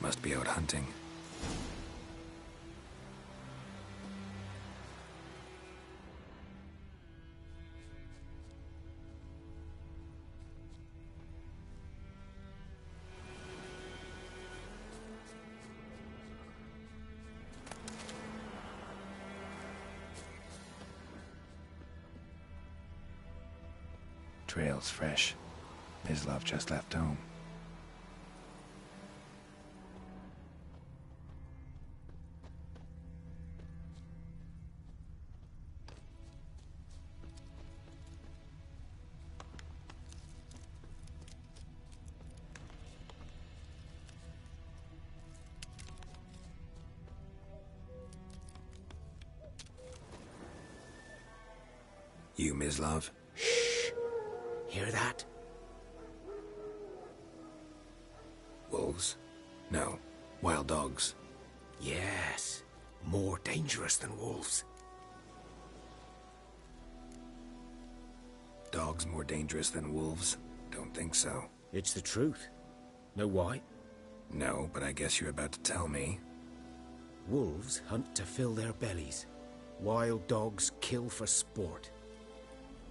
Must be out hunting. Trail's fresh. Mislav just left home. You, Mislav? Shh! Hear that? Wolves? No. Wild dogs. Yes. More dangerous than wolves. Dogs more dangerous than wolves? Don't think so. It's the truth. Know why? No, but I guess you're about to tell me. Wolves hunt to fill their bellies. Wild dogs kill for sport.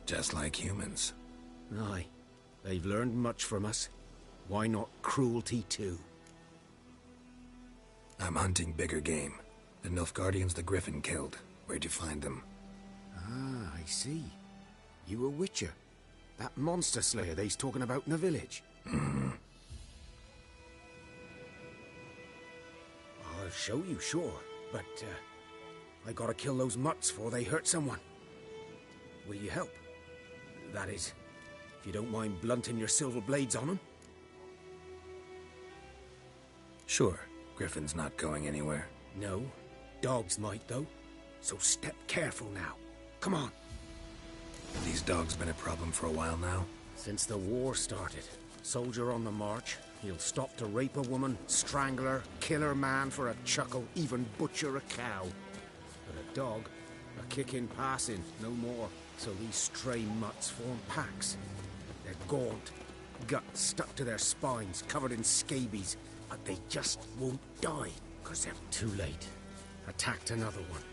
Just like humans. Aye. They've learned much from us. Why not cruelty too? I'm hunting bigger game. The Nilfgaardians the Griffin killed. Where'd you find them? Ah, I see. You a witcher. That monster slayer they's talking about in the village. Mm-hmm. I'll show you, sure. But, I gotta kill those mutts before they hurt someone. Will you help? That is, if you don't mind blunting your silver blades on them. Sure. Griffin's not going anywhere. No. Dogs might, though. So step careful now. Come on. These dogs been a problem for a while now? Since the war started. Soldier on the march. He'll stop to rape a woman, strangle her, kill her man for a chuckle, even butcher a cow. But a dog, a kick in passing, no more. So these stray mutts form packs. They're gaunt, guts stuck to their spines, covered in scabies, but they just won't die, 'cause they're too late. Attacked another one.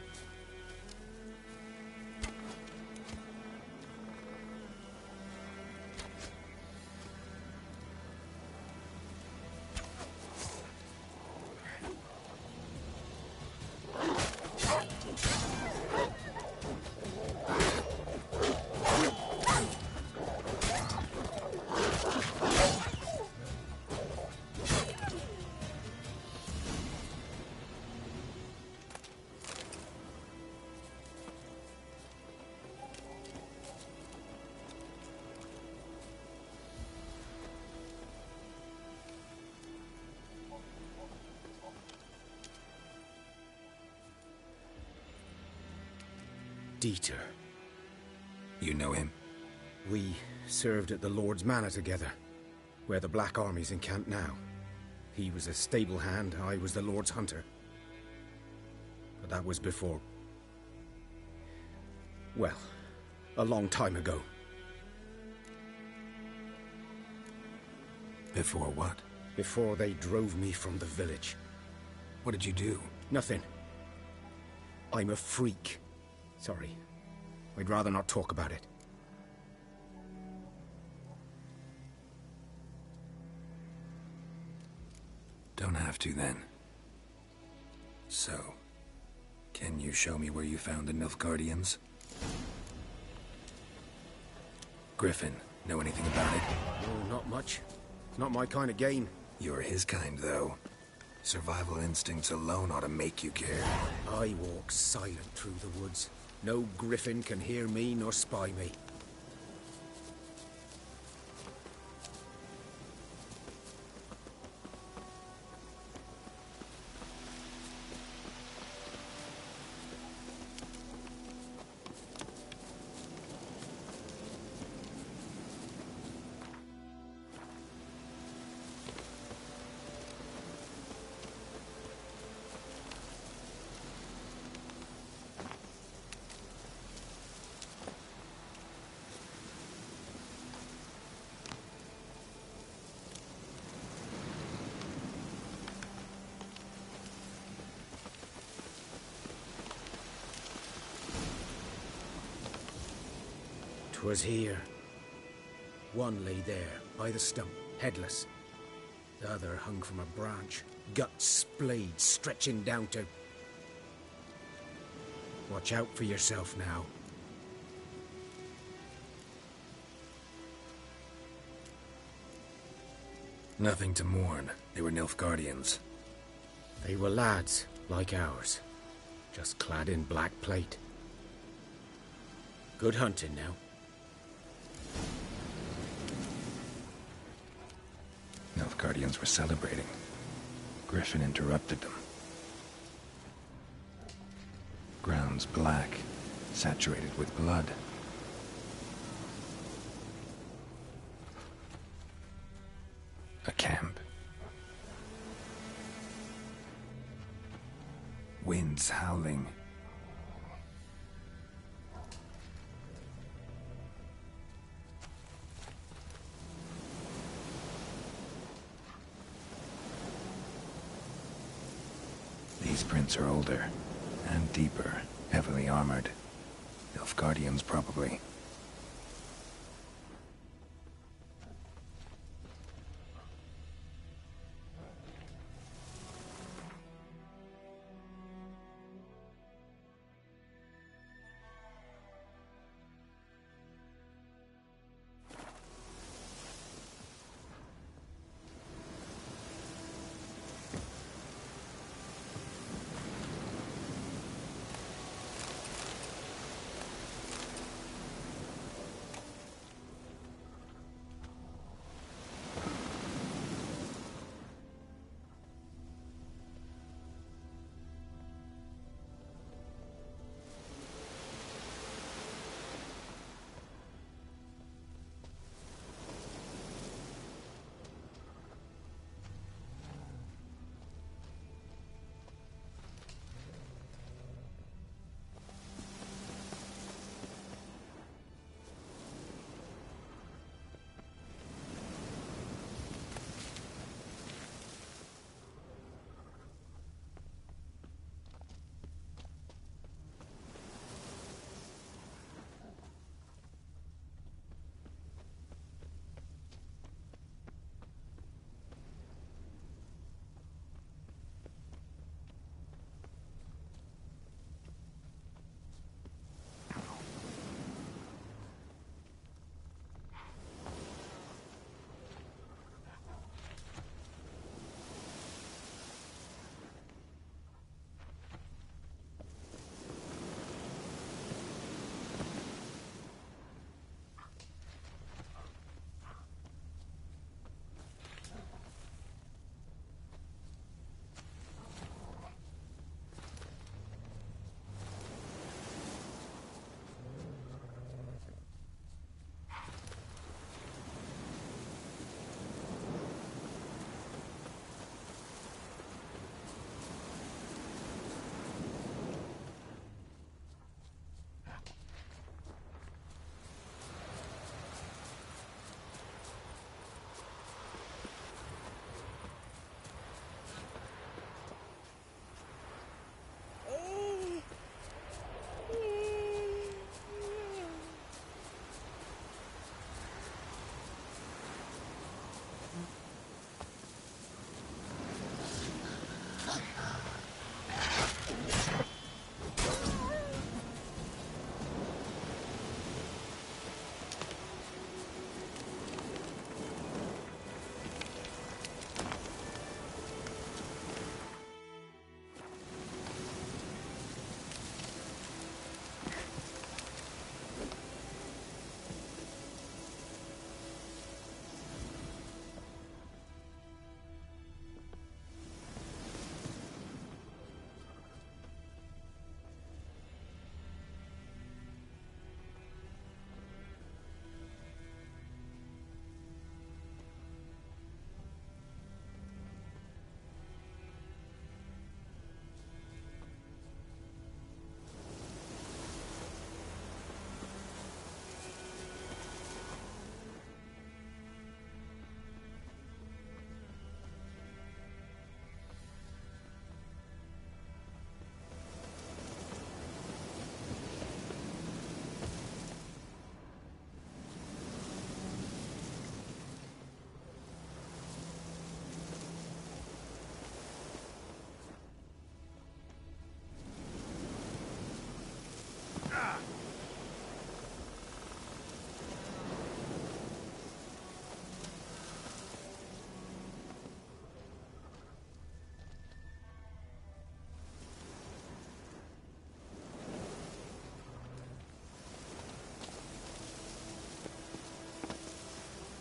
Dieter. You know him? We served at the Lord's Manor together, where the Black Army's encamped now. He was a stable hand, I was the Lord's hunter. But that was before... well, a long time ago. Before what? Before they drove me from the village. What did you do? Nothing. I'm a freak. Sorry. I'd rather not talk about it. Don't have to, then. So, can you show me where you found the Nilfgaardians? Griffin, know anything about it? Oh, not much. Not my kind of game. You're his kind, though. Survival instincts alone ought to make you care. I walk silent through the woods. No griffin can hear me nor spy me. 'Twas here. One lay there, by the stump, headless. The other hung from a branch, guts splayed, stretching down to... Watch out for yourself now. Nothing to mourn. They were Nilfgaardians. They were lads, like ours, just clad in black plate. Good hunting now. Nilfgaardians were celebrating. Griffin interrupted them. Grounds black, saturated with blood. A camp. Winds howling. These prints are older and deeper, heavily armored. Nilfgaardians, probably.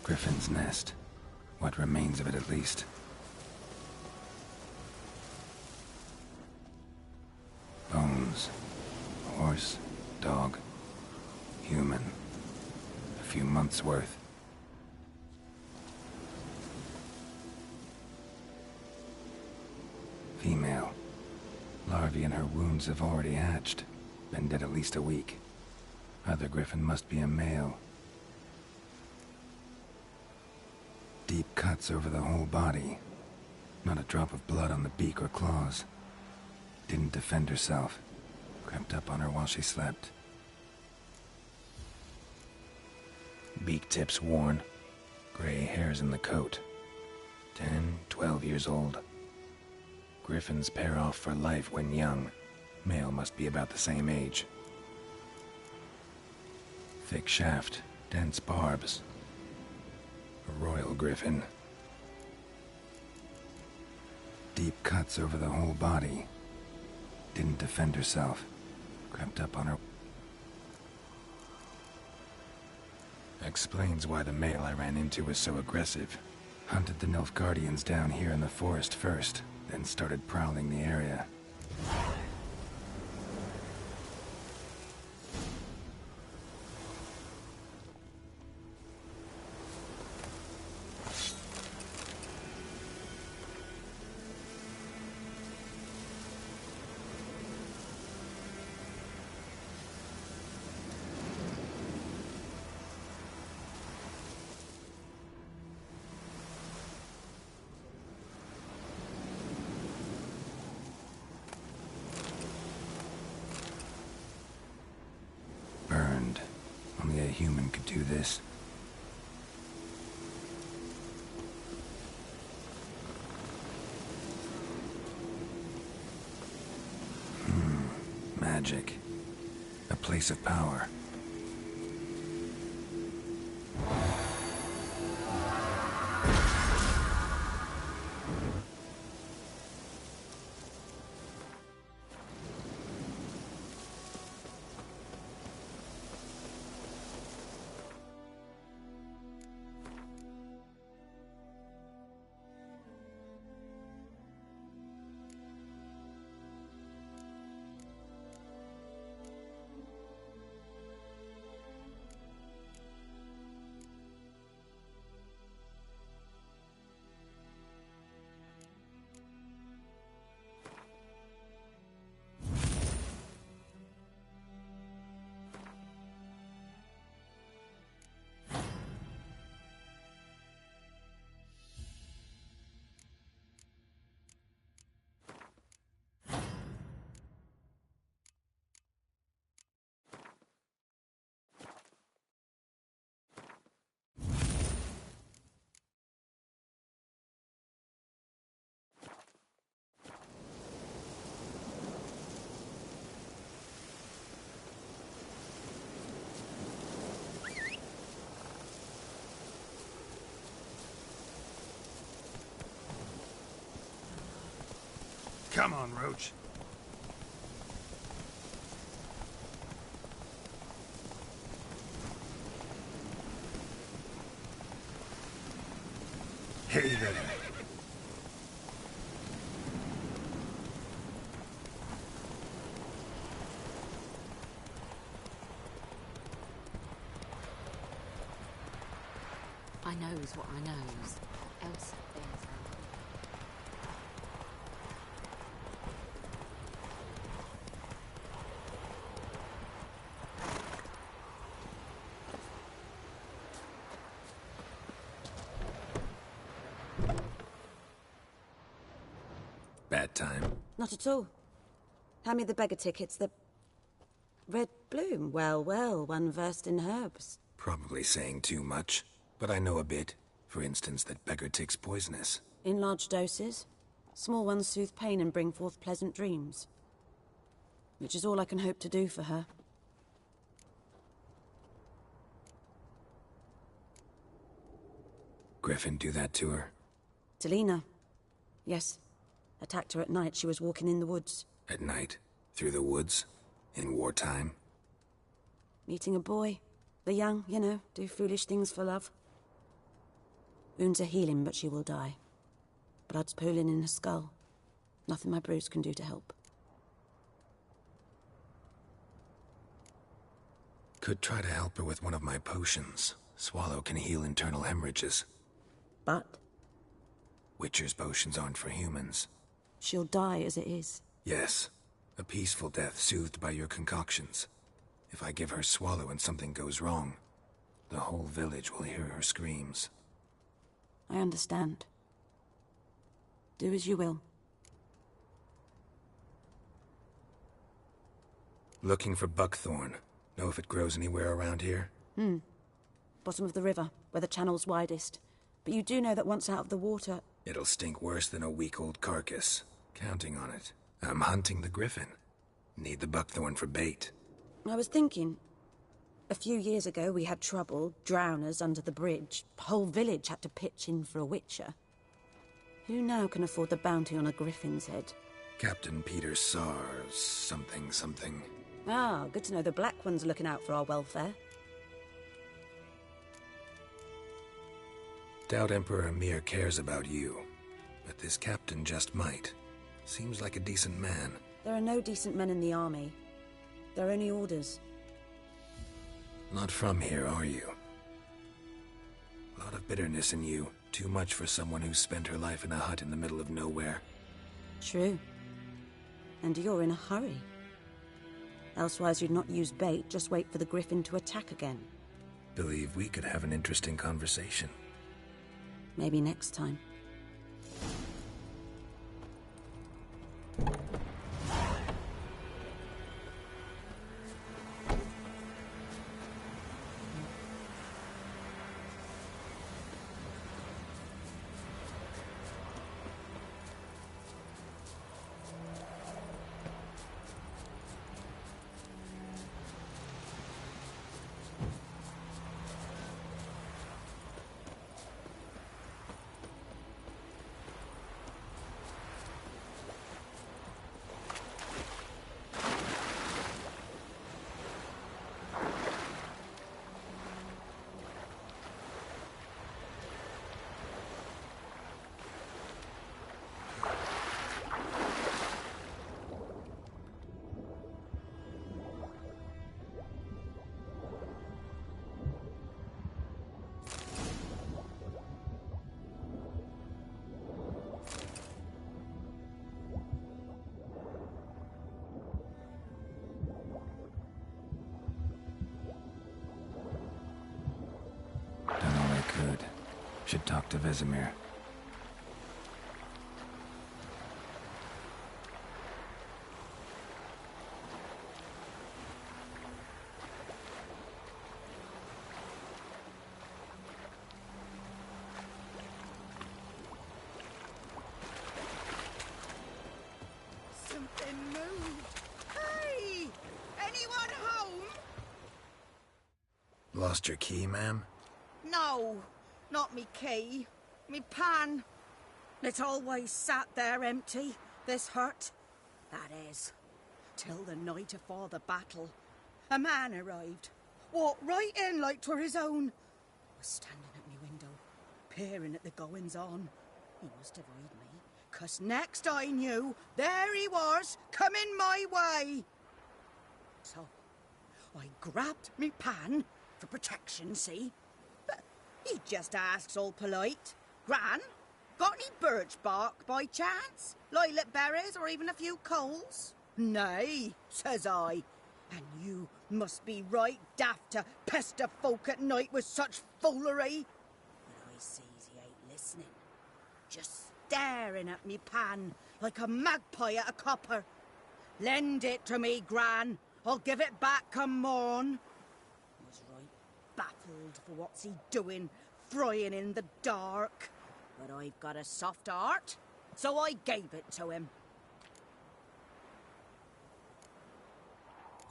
Griffin's nest. What remains of it, at least. Bones. Horse, dog, human. A few months' worth. Female. Larvae in her wounds have already hatched. Been dead at least a week. Other griffin must be a male. Deep cuts over the whole body. Not a drop of blood on the beak or claws. Didn't defend herself. Crept up on her while she slept. Beak tips worn. Gray hairs in the coat. 10, 12 years old. Griffins pair off for life when young. Male must be about the same age. Thick shaft, dense barbs. A royal griffin. Deep cuts over the whole body. Didn't defend herself. Crept up on her. Explains why the male I ran into was so aggressive. Hunted the Nilfgaardians down here in the forest first, then started prowling the area. Burned. Only a human could do this. Magic. A place of power. Come on, Roach. Hey there. I knows what I knows. Else there's Bad time. Not at all. Hand me the beggar tickets, the... Red bloom. Well, well, one versed in herbs. Probably saying too much, but I know a bit. For instance, that beggar tick's poisonous. In large doses. Small ones soothe pain and bring forth pleasant dreams. Which is all I can hope to do for her. Griffin do that to her? Talina. Yes. Attacked her at night. She was walking in the woods. At night? Through the woods? In wartime? Meeting a boy. The young, you know, do foolish things for love. Wounds are healing, but she will die. Blood's pooling in her skull. Nothing my brews can do to help. Could try to help her with one of my potions. Swallow can heal internal hemorrhages. But Witcher's potions aren't for humans. she'll die as it is. Yes, a peaceful death soothed by your concoctions. If I give her Swallow and something goes wrong, the whole village will hear her screams. I understand. Do as you will. Looking for buckthorn. Know if it grows anywhere around here? Bottom of the river, where the channel's widest. But you do know that once out of the water... It'll stink worse than a week-old carcass. Counting on it. I'm hunting the griffin. Need the buckthorn for bait. I was thinking... A few years ago we had trouble, drowners under the bridge. Whole village had to pitch in for a witcher. Who now can afford the bounty on a griffin's head? Captain Peter Sars, something. Ah, good to know the Black One's looking out for our welfare. Doubt Emperor Emir cares about you. But this captain just might. Seems like a decent man. There are no decent men in the army. There are only orders. Not from here, are you? A lot of bitterness in you. Too much for someone who spent her life in a hut in the middle of nowhere. True. And you're in a hurry. Elsewise you'd not use bait, just wait for the griffin to attack again. Believe we could have an interesting conversation. Maybe next time. Should talk to Vesemir. Something moved. Hey! Anyone home? Lost your key, ma'am? No, not me key. Me pan. It's always sat there empty, this hut. That is, till the night afore the battle. A man arrived. Walked right in like 'twere his own. Was standing at me window, peering at the goings-on. He must have heard me, 'cause next I knew, there he was, coming my way. So, I grabbed me pan, for protection, see? But he just asks all polite, Gran, got any birch bark by chance? Lilac berries or even a few coals? Nay, says I. And you must be right daft to pester folk at night with such foolery. But I sees he ain't listening. Just staring at me pan like a magpie at a copper. Lend it to me, Gran. I'll give it back come morn. I was right baffled for what's he doing, frying in the dark. But I've got a soft heart, so I gave it to him.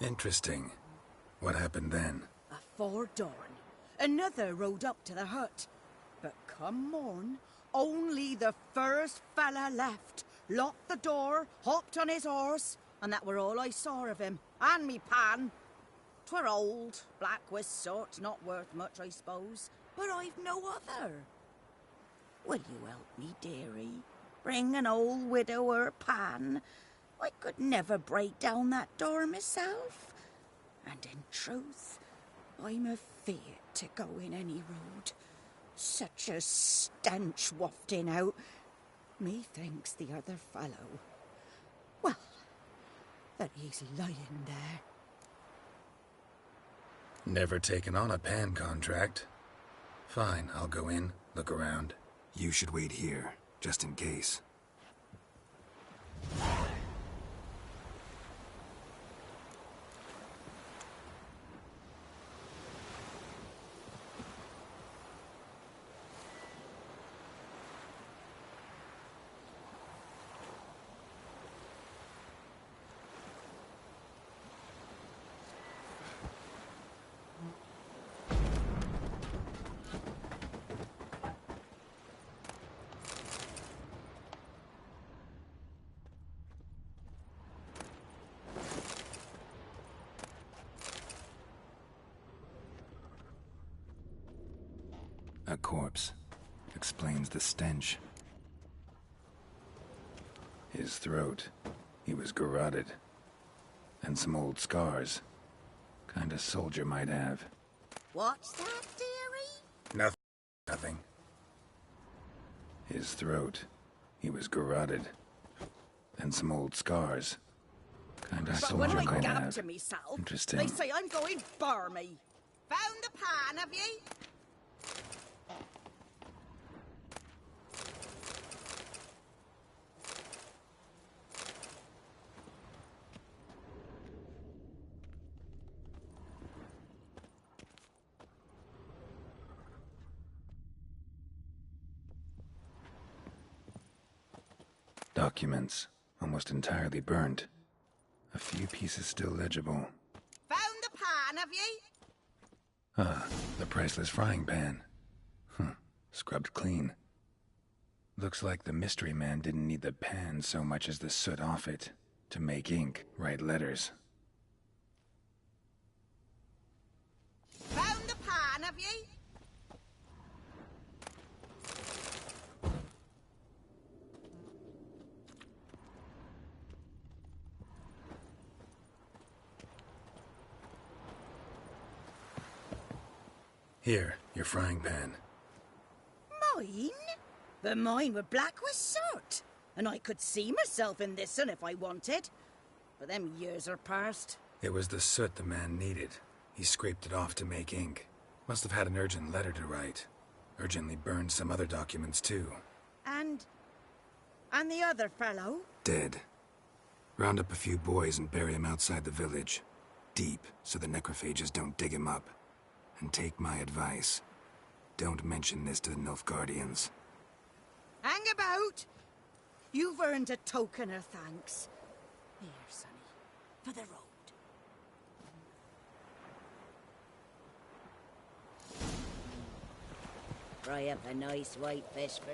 Interesting. What happened then? Afore dawn, another rode up to the hut. But come morn, only the first fella left, locked the door, hopped on his horse, and that were all I saw of him, and me pan. 'Twere old, black with soot, not worth much, I suppose, but I've no other. Will you help me, dearie? Bring an old widow her pan? I could never break down that door myself. And in truth, I'm afeard to go in any road. Such a stench wafting out. Methinks the other fellow, well, that he's lying there. Never taken on a pan contract. Fine, I'll go in, look around. You should wait here, just in case. A corpse explains the stench. His throat, he was garroted. And some old scars. Kind of soldier might have. What's that, dearie? Nothing. His throat, he was garroted. And some old scars. Kind of But when soldier I might gab have. to myself, Interesting. they say I'm going barmy. Found the pan, have ye? Documents, almost entirely burnt. A few pieces still legible. Found the pan, have ye? Ah, the priceless frying pan. Scrubbed clean. Looks like the mystery man didn't need the pan so much as the soot off it to make ink, write letters. Found the pan, have ye? Here, your frying pan. Mine? But mine were black with soot. And I could see myself in this one if I wanted. But them years are past. It was the soot the man needed. He scraped it off to make ink. Must have had an urgent letter to write. Urgently burned some other documents too. And the other fellow? Dead. Round up a few boys and bury him outside the village. Deep, so the necrophages don't dig him up. And take my advice. Don't mention this to the Nilfgaardians. Hang about! You've earned a token of thanks. Here, sonny, for the road. Fry up a nice white fish for...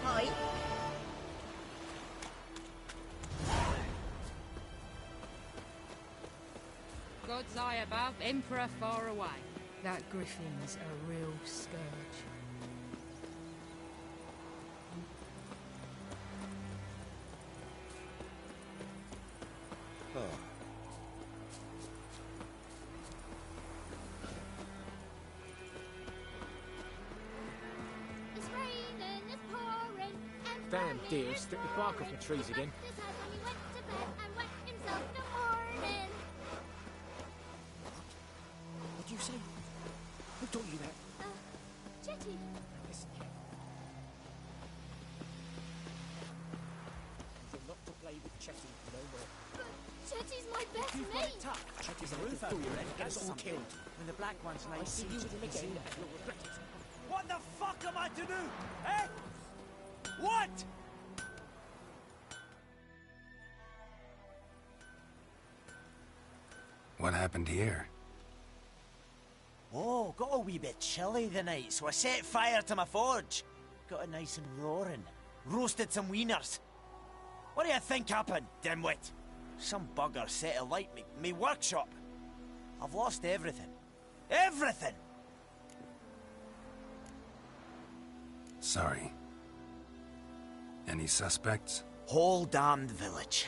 Hi. God's eye above, Emperor far away. That griffin's a real scourge. It's raining, it's pouring, and Damn deer, strip the bark off the trees again. his head when he went to bed and wet himself in the morning. What'd you say? Who taught you that? Jetty. Listen here. You're not to play with Chetty no more. But Jetty's my best mate. Tough. Chetty's a roof over your head. Get us all killed. When the black ones lay siege to him again, you'll regret it. What the fuck am I to do? Eh? What? What happened here? Oh, got a wee bit chilly the night, so I set fire to my forge. Got it nice and roaring. Roasted some wieners. What do you think happened, dimwit? Some bugger set alight me workshop. I've lost everything. Everything! Sorry. Any suspects? Whole damned village.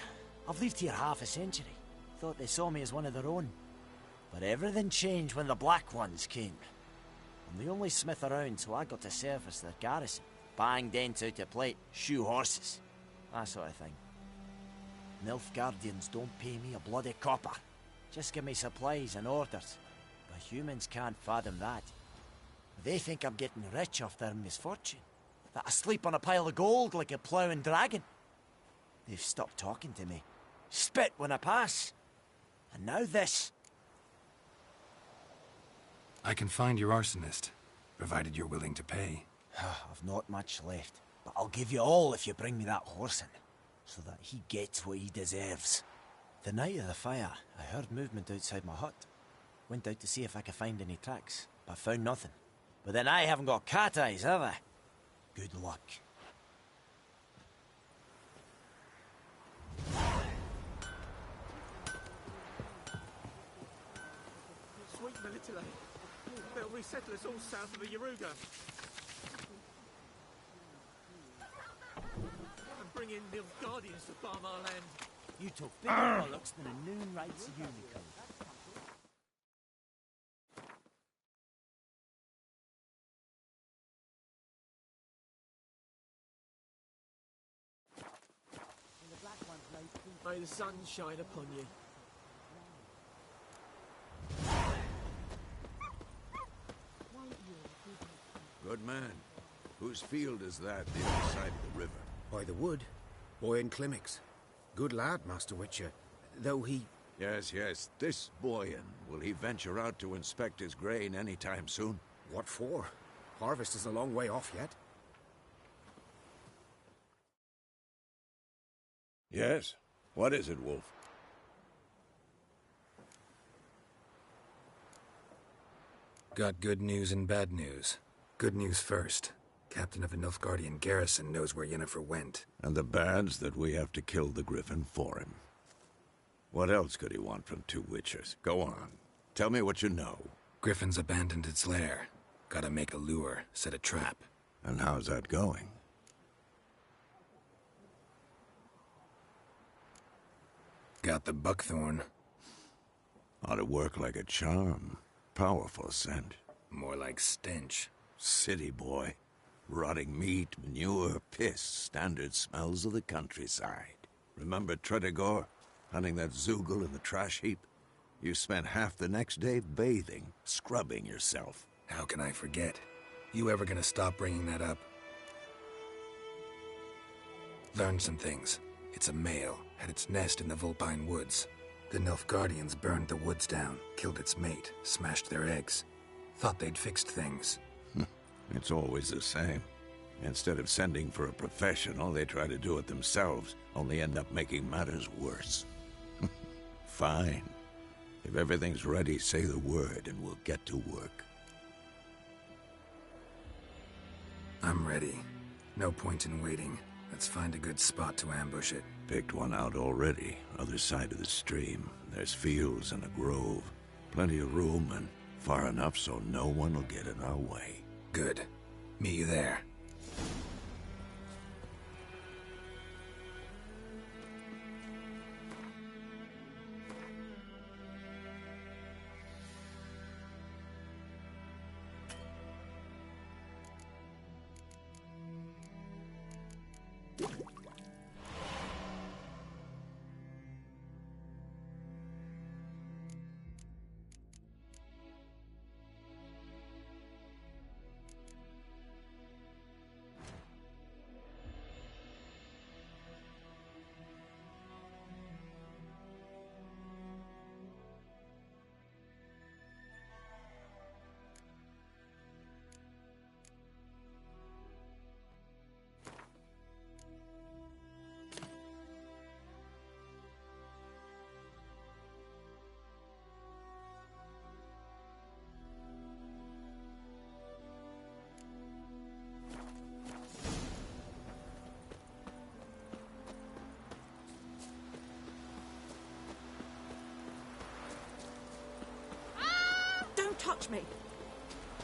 I've lived here half a century. Thought they saw me as one of their own. But everything changed when the Black Ones came. I'm the only smith around, so I got to service their garrison. Bang dents out of plate, shoe horses. That sort of thing. Nilfgaardians don't pay me a bloody copper. Just give me supplies and orders. But humans can't fathom that. They think I'm getting rich off their misfortune. That I sleep on a pile of gold like a ploughing dragon. They've stopped talking to me. Spit when I pass. And now this. I can find your arsonist, provided you're willing to pay. I've not much left, but I'll give you all if you bring me that horse in, so that he gets what he deserves. The night of the fire, I heard movement outside my hut. Went out to see if I could find any tracks, but found nothing. But then I haven't got cat eyes, have I? Good luck. Sweet Melitele. They'll resettle us all south of the Yaruga. And bring in Nilfgaardians to farm our land. You took bigger bollocks than a noon rights unicorn. May the sun shine upon you. Good man. Whose field is that the other side of the river? By the wood. Boy in Climmix. Good lad, Master Witcher. Though he... Yes, yes. This Boyan. Will he venture out to inspect his grain any time soon? What for? Harvest is a long way off yet. Yes. What is it, Wolf? Got good news and bad news. Good news first. Captain of the Nilfgaardian garrison knows where Yennefer went. And the bad's that we have to kill the Griffin for him. What else could he want from two witchers? Go on. Tell me what you know. Griffin's abandoned its lair. Gotta make a lure, set a trap. And how's that going? Got the buckthorn. Ought to work like a charm. Powerful scent. More like stench. City boy. Rotting meat, manure, piss. Standard smells of the countryside. Remember Tretogor? Hunting that Zoogle in the trash heap? You spent half the next day bathing, scrubbing yourself. How can I forget? You ever gonna stop bringing that up? Learned some things. It's a male, had its nest in the Vulpine Woods. The Nilfgaardians burned the woods down, killed its mate, smashed their eggs. Thought they'd fixed things. It's always the same. Instead of sending for a professional, they try to do it themselves, only end up making matters worse. Fine. If everything's ready, say the word and we'll get to work. I'm ready. No point in waiting. Let's find a good spot to ambush it. Picked one out already. Other side of the stream. There's fields and a grove. Plenty of room and far enough so no one will get in our way. Good. Meet you there. touch me!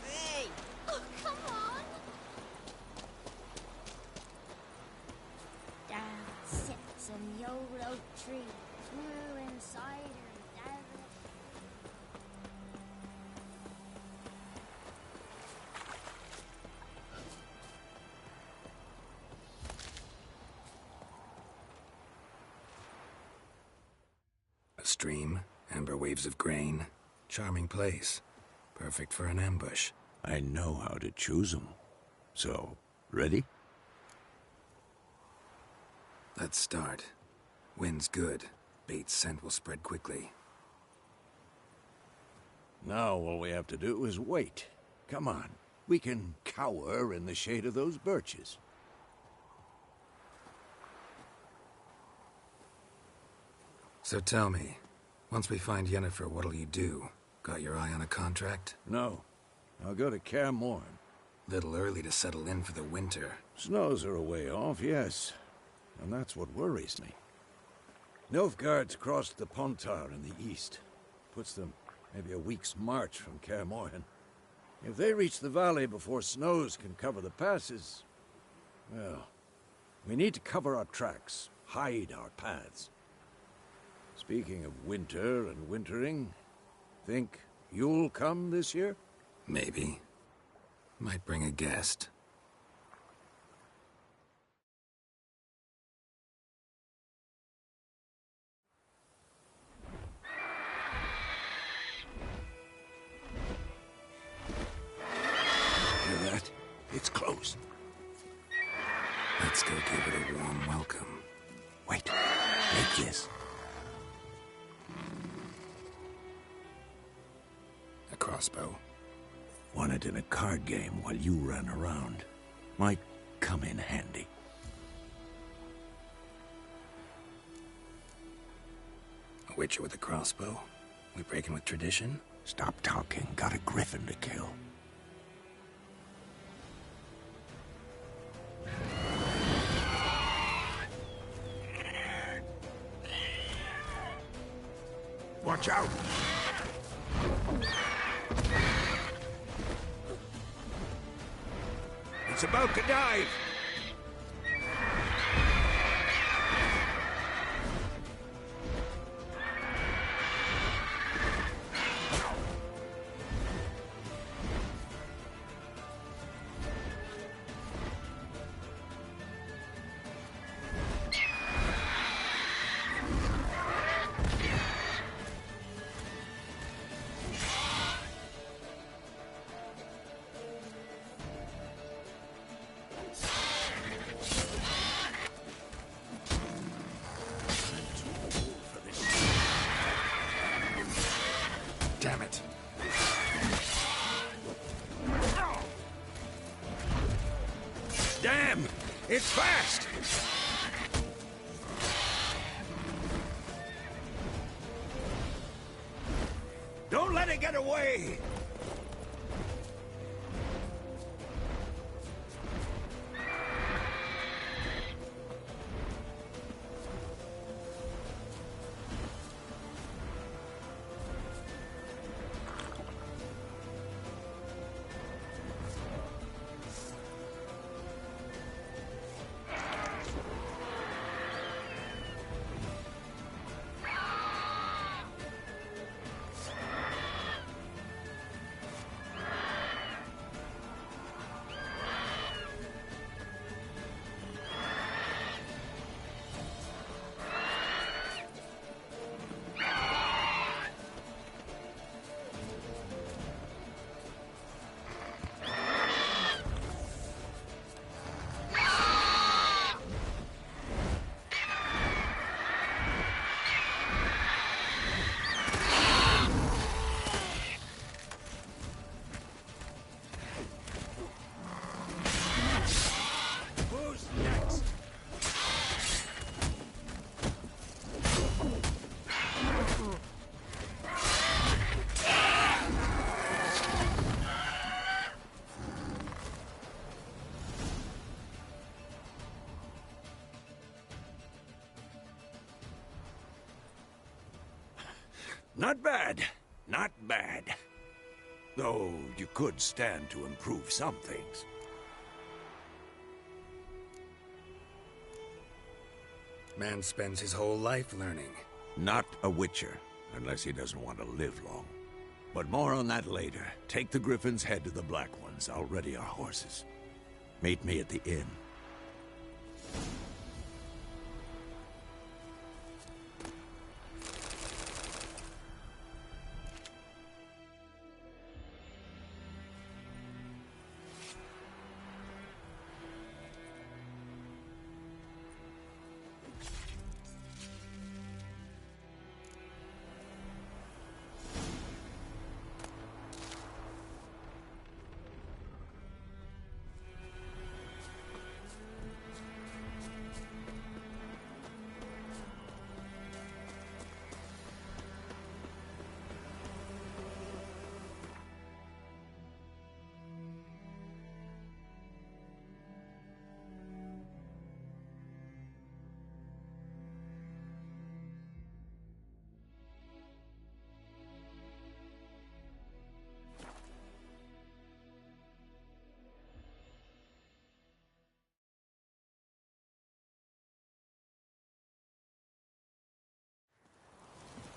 Hey! Oh, come on! Down sits an old oak tree, grew inside her devil. A stream, amber waves of grain. Charming place. Perfect for an ambush. I know how to choose 'em. So, ready? Let's start. Wind's good. Bait's scent will spread quickly. Now all we have to do is wait. Come on. We can cower in the shade of those birches. So tell me, once we find Yennefer, what'll you do? Got your eye on a contract? No. I'll go to Kaer Morhen. Little early to settle in for the winter. Snows are a way off, yes. And that's what worries me. Nilfgaard's crossed the Pontar in the east. Puts them maybe a week's march from Kaer Morhen. If they reach the valley before snows can cover the passes, well, we need to cover our tracks, hide our paths. Speaking of winter and wintering, think you'll come this year? Maybe. Might bring a guest. Hear that? It's close. Let's go give it a warm welcome. Wait, take this. A crossbow. Won it in a card game while you ran around. Might come in handy. A witcher with a crossbow? We breaking with tradition? Stop talking. Got a griffin to kill. Watch out! It's about to dive! Damn it. Damn! It's fast! Don't let it get away! Not bad. Not bad. Though you could stand to improve some things. Man spends his whole life learning. Not a witcher, unless he doesn't want to live long. But more on that later. Take the Griffin's head to the Black Ones. I'll ready our horses. Meet me at the inn.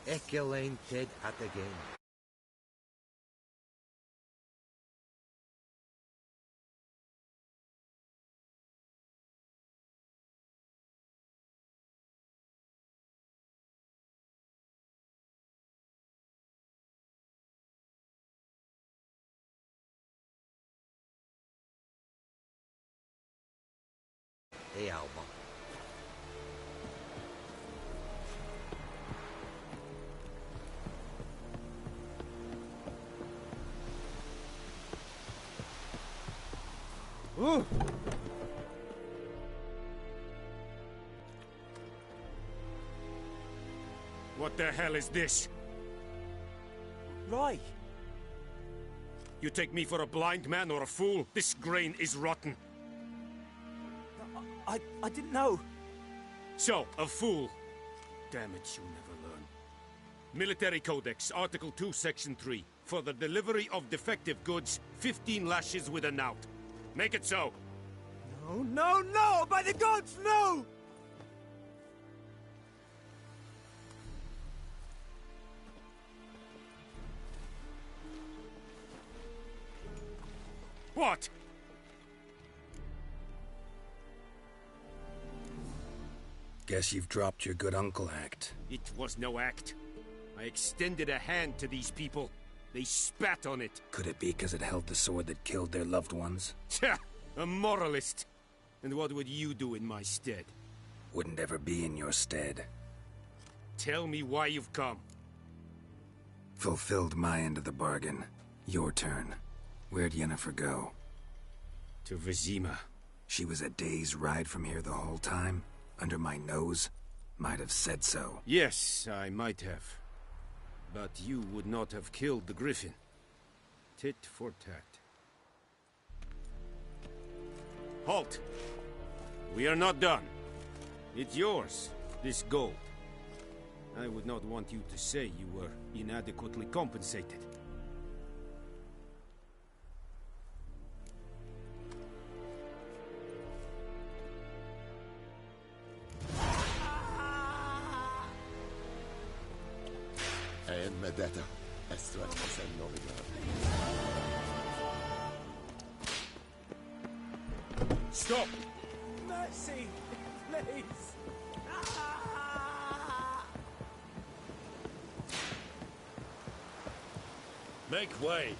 Echelane dead at again. Hey, Alma. Ooh. What the hell is this? Roy! You take me for a blind man or a fool? This grain is rotten. I didn't know. So, a fool. Damn it, you never learn. Military Codex, Article 2, Section 3. For the delivery of defective goods, 15 lashes with a knout. Make it so. No, no, no! By the gods, no! What? Guess you've dropped your good uncle act. It was no act. I extended a hand to these people. They spat on it. Could it be because it held the sword that killed their loved ones? Tja! A moralist! And what would you do in my stead? Wouldn't ever be in your stead. Tell me why you've come. Fulfilled my end of the bargain. Your turn. Where'd Yennefer go? To Vizima. She was a day's ride from here the whole time? Under my nose? Might have said so. Yes, I might have. But you would not have killed the Griffin. Tit for tat. Halt! We are not done. It's yours, this gold. I would not want you to say you were inadequately compensated. And Medetta, Estras and Novigrad. Stop! Mercy! Please! Make way!